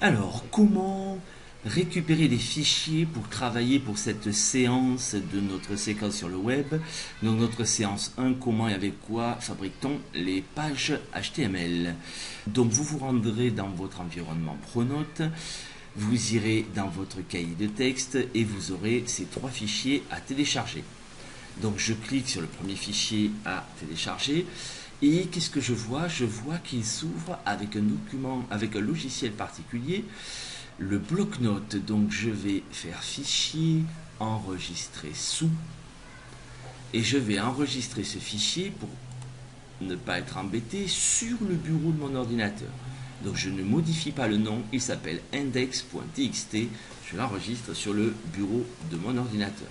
Alors, comment récupérer des fichiers pour travailler pour cette séance de notre séquence sur le web? Donc notre séance 1, comment et avec quoi fabrique-t-on les pages HTML? Donc vous vous rendrez dans votre environnement Pronote, vous irez dans votre cahier de texte et vous aurez ces trois fichiers à télécharger. Donc je clique sur le premier fichier à télécharger. Et qu'est-ce que je vois? Je vois qu'il s'ouvre avec un document, avec un logiciel particulier, le bloc-notes. Donc je vais faire fichier, enregistrer sous, et je vais enregistrer ce fichier pour ne pas être embêté sur le bureau de mon ordinateur. Donc je ne modifie pas le nom, il s'appelle index.txt, je l'enregistre sur le bureau de mon ordinateur.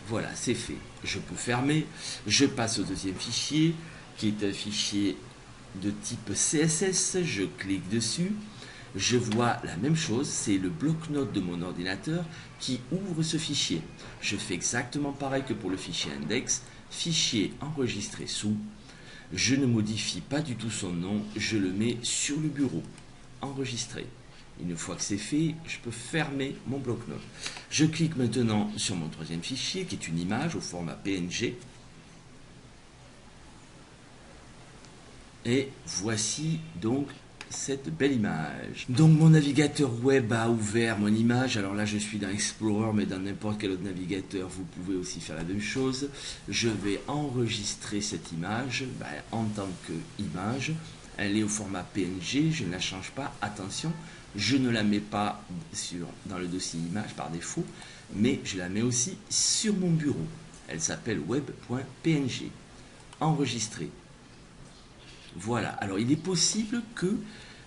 Voilà, c'est fait. Je peux fermer, je passe au deuxième fichier, qui est un fichier de type CSS, je clique dessus, je vois la même chose, c'est le bloc-notes de mon ordinateur qui ouvre ce fichier. Je fais exactement pareil que pour le fichier index, fichier enregistré sous, je ne modifie pas du tout son nom, je le mets sur le bureau, enregistré. Une fois que c'est fait, je peux fermer mon bloc-notes. Je clique maintenant sur mon troisième fichier, qui est une image au format PNG. Et voici donc cette belle image. Donc mon navigateur web a ouvert mon image. Alors là je suis dans Explorer, mais dans n'importe quel autre navigateur vous pouvez aussi faire la même chose. Je vais enregistrer cette image en tant qu'image. Elle est au format PNG, je ne la change pas. Attention, je ne la mets pas dans le dossier image par défaut, mais je la mets aussi sur mon bureau. Elle s'appelle web.png. Enregistrer. Voilà, alors il est possible que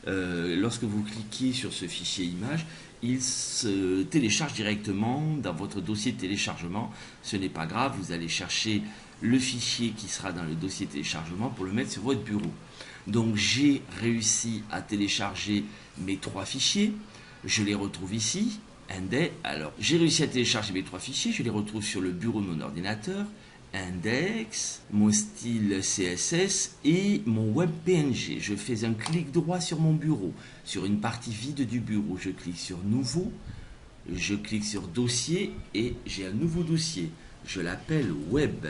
lorsque vous cliquez sur ce fichier image, il se télécharge directement dans votre dossier de téléchargement. Ce n'est pas grave, vous allez chercher le fichier qui sera dans le dossier de téléchargement pour le mettre sur votre bureau. Donc j'ai réussi à télécharger mes trois fichiers, je les retrouve ici. Alors j'ai réussi à télécharger mes trois fichiers, je les retrouve sur le bureau de mon ordinateur. Index, mon style CSS et mon web PNG. Je fais un clic droit sur mon bureau, sur une partie vide du bureau. Je clique sur Nouveau, je clique sur Dossier et j'ai un nouveau dossier. Je l'appelle Web.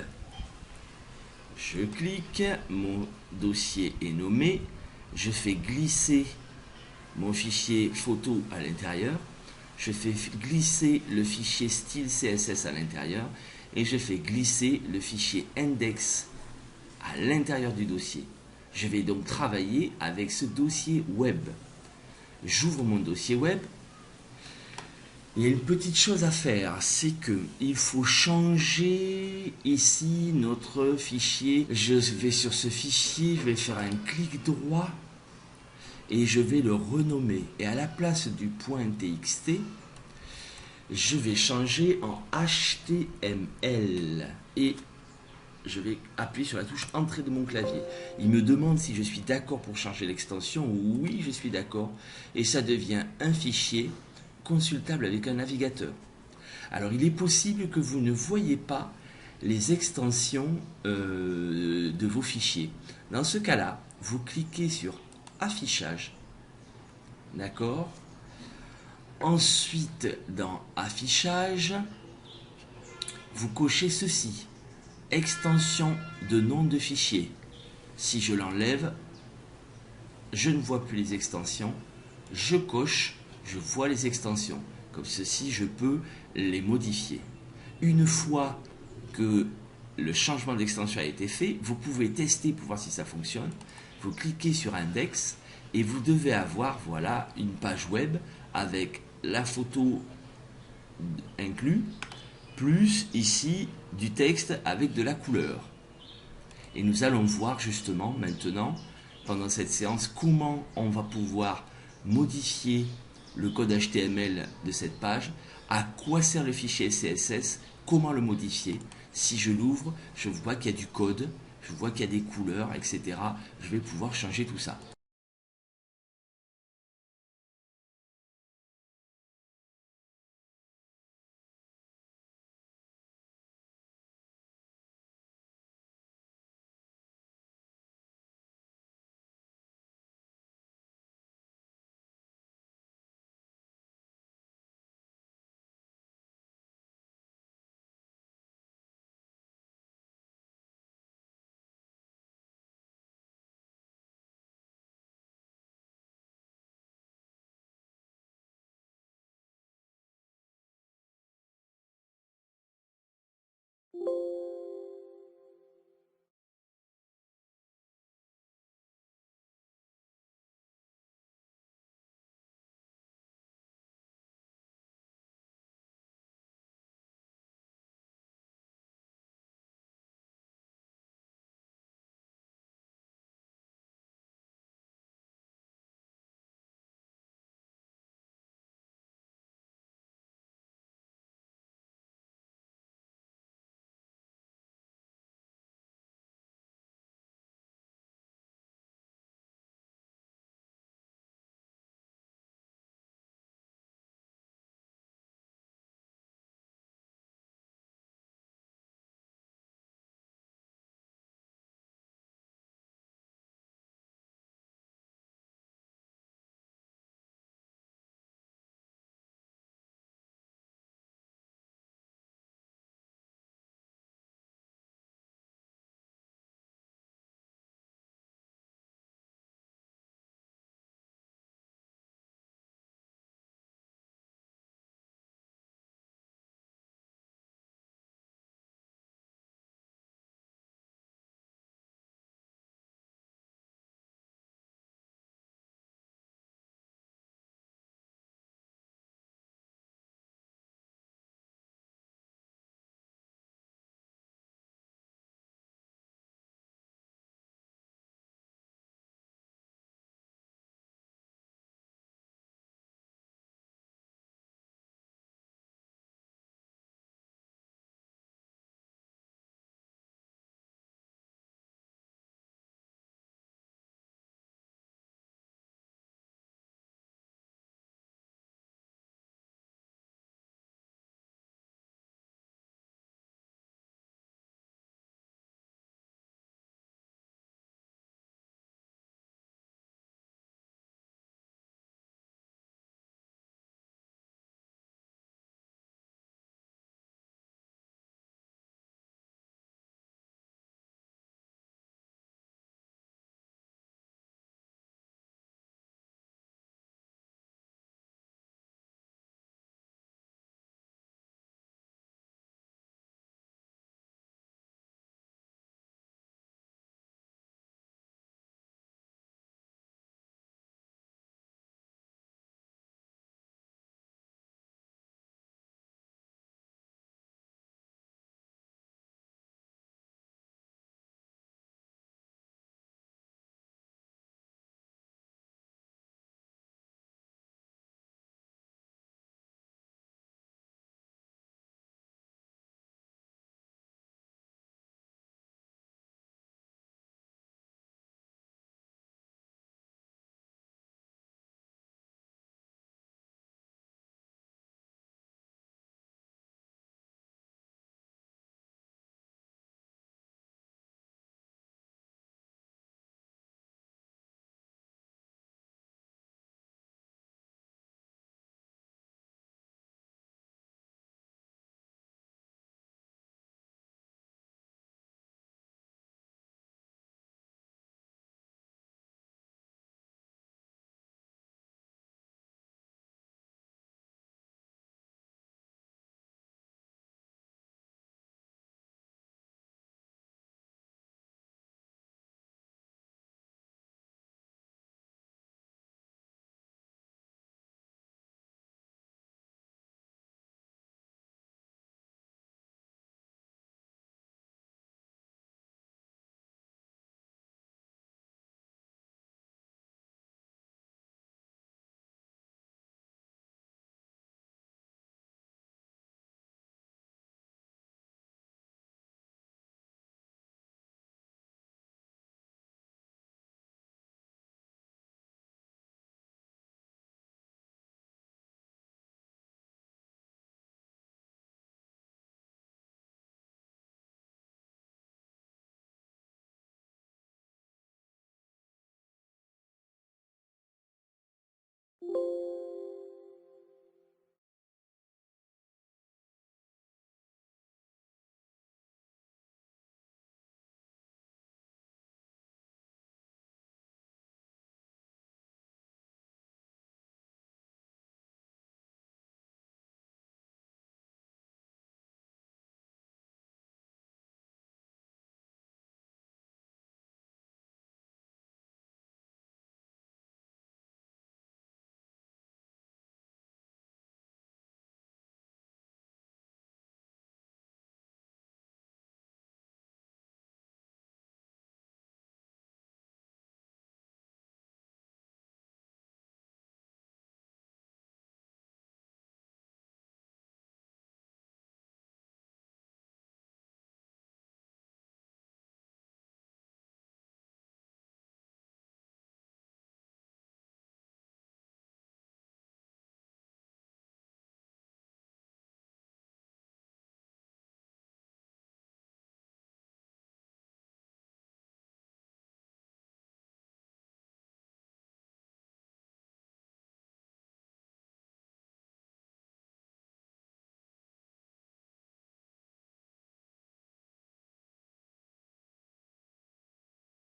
Je clique, mon dossier est nommé. Je fais glisser mon fichier photo à l'intérieur. Je fais glisser le fichier style CSS à l'intérieur. Et je fais glisser le fichier index à l'intérieur du dossier. Je vais donc travailler avec ce dossier web. J'ouvre mon dossier web. Il y a une petite chose à faire, c'est qu'il faut changer ici notre fichier. Je vais sur ce fichier, je vais faire un clic droit et je vais le renommer. Et à la place du .txt, je vais changer en HTML et je vais appuyer sur la touche Entrée de mon clavier. Il me demande si je suis d'accord pour changer l'extension. Oui, je suis d'accord. Et ça devient un fichier consultable avec un navigateur. Alors, il est possible que vous ne voyez pas les extensions de vos fichiers. Dans ce cas-là, vous cliquez sur Affichage. D'accord ? Ensuite, dans Affichage, vous cochez ceci, extension de nom de fichier. Si je l'enlève, je ne vois plus les extensions. Je coche, je vois les extensions. Comme ceci, je peux les modifier. Une fois que le changement d'extension a été fait, vous pouvez tester pour voir si ça fonctionne. Vous cliquez sur Index et vous devez avoir, voilà, une page web avec la photo inclus, plus ici du texte avec de la couleur. Et nous allons voir justement maintenant, pendant cette séance, comment on va pouvoir modifier le code HTML de cette page, à quoi sert le fichier CSS, comment le modifier. Si je l'ouvre, je vois qu'il y a du code, je vois qu'il y a des couleurs, etc. Je vais pouvoir changer tout ça.